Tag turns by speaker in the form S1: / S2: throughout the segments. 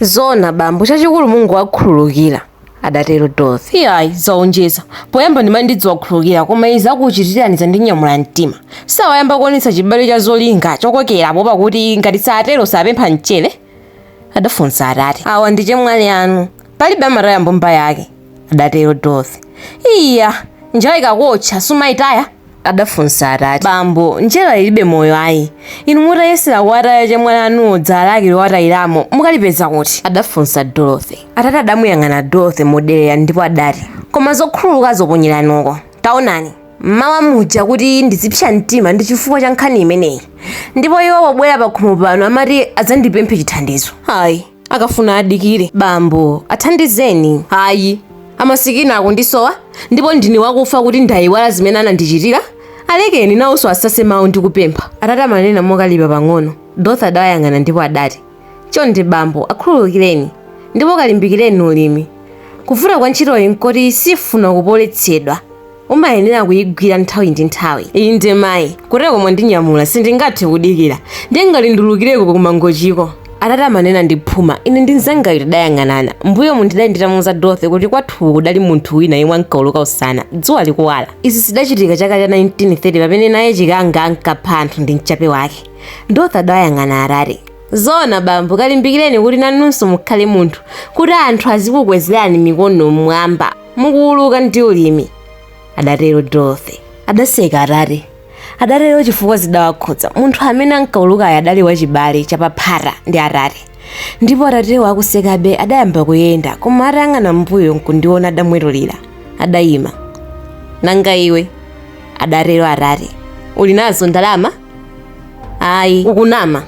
S1: Zona bambo chachikulu Mungu wakhululukira adatero Dorothy.
S2: Iyayi zaonjeza poyamba ndimandidziwa kukhululukira koma izi akuchitiraniza ndi nyamula mtima sawayamba kuonetsa chibale cha zolinga chokokerapo pakuti ngati satero sapempha mchere adafunsa atati.
S1: Awa ndi chemwali anu palibe amataya mbomba yake adatero Dorothy.
S2: Iya njala ikakotcha sumayitaya
S1: adafunsa atati.
S2: Bambo njala ilibe moyo ayi inu mutayesera kuwataya chemwali anuwo dzala lake lowatayiramo mukalipeza kuti
S1: adafunsa Dorothy. Atati adamuyang'ana Dorothy modelera ndipo adati, koma zokhululuka zoponyeranuko taonani mmawa muja kuti ndizipsa mtima ndi chifukwa cha nkhani imeneyi ndipo iwo pobwera pakhomo pano amati adzandipemphe chithandizo.
S2: Ayi akafuna adikire.
S1: Bambo athandizeni.
S2: Ayi amasikina akundisowa ndipo ndini wakufa kuti ndayiwala zimene anandichitira alekeni nawonso asase mawu ndikupempha.
S1: Atati amanena mokalipa pang'ono. Dorothy adawayang'ana ndipo adati, chonde bambo akhululukireni ndipo kalimbikireni ulimi. Kuvuta kwa ntchitoyi nkoti sifuna kupoletsedwa umayenera kuyigwira nthawi ndi nthawi.
S2: Inde mayi kutero komwe ndinyamula sindingathe kudikira ndingalindulukireko kumangochiko.
S1: Atati amanena ndiphuma ine ndi mzangayo tidayang'anana mbuyo mundidali nditamuza Dorothy kuti kwathu kudali munthu wina yemwe ankawuluka usana dzuwa likuwala. Izi zidachitika chaka cha 1930 pamene naye chikanga ankapha anthu ndi mchape wake. Dorothy adawayang'ana atati. Zona bambo kalimbikireni kuti nanunso mukhale munthu kuti anthu azikukwezerani mikono mmwamba mukuwuluka ndi ulimi adatero Dorothy. Adaseka atati. Adatero chifukwa zidawakhudza munthu amene ankawulukayo adali wachibale chapaphata ndi atati. Ndipo atatero akusekabe adayamba kuyenda koma atayang'ana mbuyo nkundiona adamwetulira adayima. Nanga iwe adatero atati. Uli nazo ndalama? Ayi ukunama.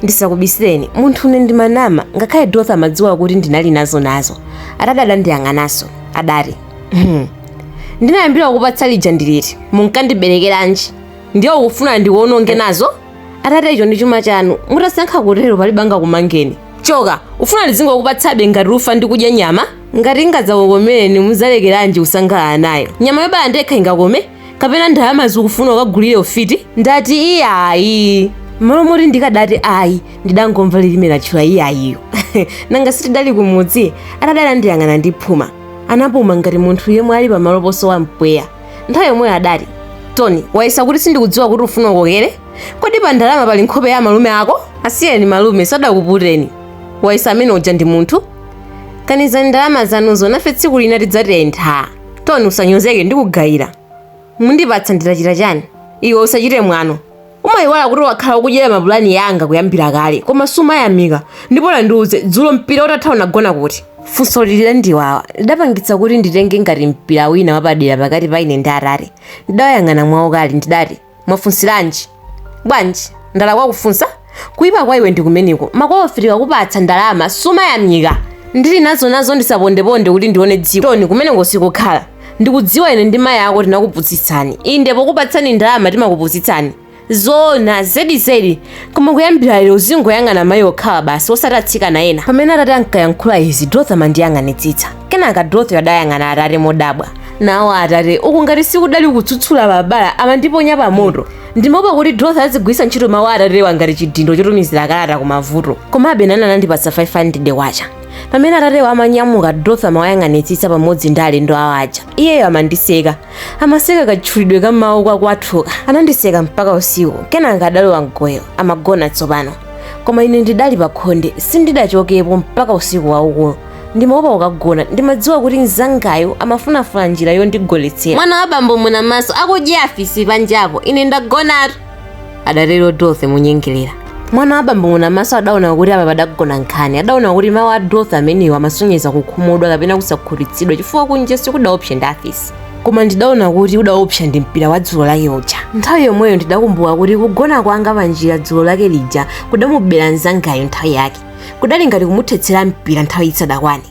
S1: Ndisakubisireni munthu une ndimanama ngakhale Dorothy amadziwa kuti ndinali nazo. Atati adandiyang'ananso adati. Ndinayambira kupatsa lija ndiliti munkandiberekeranji ndiye ukufuna ndiwononge nazo? Atati icho ndi chuma chanu mutasankha kutero palibanga kumangeni. Choka ufuna ndizingokupatsabe ngati ufa ndi kudya nyama? Ngati ingadzakokomeni muzalekeranji kusangalala nayo. Nyama yobala ndekha ingakome kapena ndalama zikufuna ukagulire ufiti? Ndati iyayi. Malo moti ndikadati ayi ndidangomva lilime latchula iyayiyo. Nanga sitidali kumudzi atati adandiyang'ana ndiphuma. Anapuma ngati munthu yemwe ali pamalo posowa mpweya. Nthawi yomwe adati, Tony wayesa kuti sindikudziwa kuti ufuna ukokere? Kodi pa ndalama pali nkhope ya malume ako? Asiyeni malume sadakuputeni. Wayesa amene uja ndi munthu? Kanizani ndalama zanuzo nafe tsiku lina tidzatentha. Tony usanyozeke ndikugayira. Mundipatsa nditachita chani? Iwe usachite mwano. Umayiwala kuti wakhala ukudyera mapulani yanga kuyambira kale koma sumayamika ndipo landiuze dzulo mpira utatha unagona kuti. Funso lilira ndiwawa lidapangitsa kuti nditenge ngati mpira wina wapadera pakati pa ine ndi atati. Ndidawayang'ana mwawo kali ndidati, mwafunsiranji? Bwanji ndalakwa kufunsa? Kuyipa kwa iwe ndikumeneko makofiri wakupatsa ndalama sumayamika. Ndili nazo ndisapondeponde kuti ndione dziko. Toni kumeneko sikukhala. Ndikudziwa ine ndi mayi ako tinakupusitsani. Inde pokupatsani ndalama timakupusitsani. Zona zedi koma kuyambira lero uzingoyang'ana mayi okhala basi osatatsika na ena. Pamene atati ankayankhula izi Dorothy amandiyang'anitsitsa. Kenaka Dorothy adayang'ana atati modabwa. Nawo atati uku ngati sikudali kutsutsula babala amandiponya pa moto. Ndimaopa kuti Dorothy azigwisa ntchito mawu atatiwa ngati chidindo chotumizira kalata kumavuto. Komabe nana anandipatsa 500 kwacha. Pamene atatewa amanyamuka Dorothy amawayang'anitsitsa pamodzi ndi alendo awo aja. Iyeyo amandiseka. Amaseka katchulidwe ka mawu kwakwathuka. Anandiseka mpaka usiku. Kenaka adalowa mgoyo amagona tsopano. Koma ine ndidali pakhonde sindidachokepo mpaka usiku waukulu. Ndimaopa ukagona ndimadziwa kuti mzangayo amafunafuna njira yondigoletsera. Mwana wa bambo muna maso akudya afisi panjapo ine ndagonatu adatero Dorothy munyengerera. Mwana wa bambo muna maso adaona kuti apa padagona nkhani. Adaona kuti mawu a Dorothy amenewo amasonyeza kukhumudwa kapena kusakhutitsidwa chifukwa kunja sikudaopsa ndi afisi. Koma ndidaona kuti udaopsa ndi mpira wa dzulo lake uja. Nthawi yomweyo ndidakumbuka kuti kugona kwanga panjira dzulo lake lija kudamubera mzangayo nthawi yake. Kudali ngati kumuthetsera mpira nthawi isadakwane.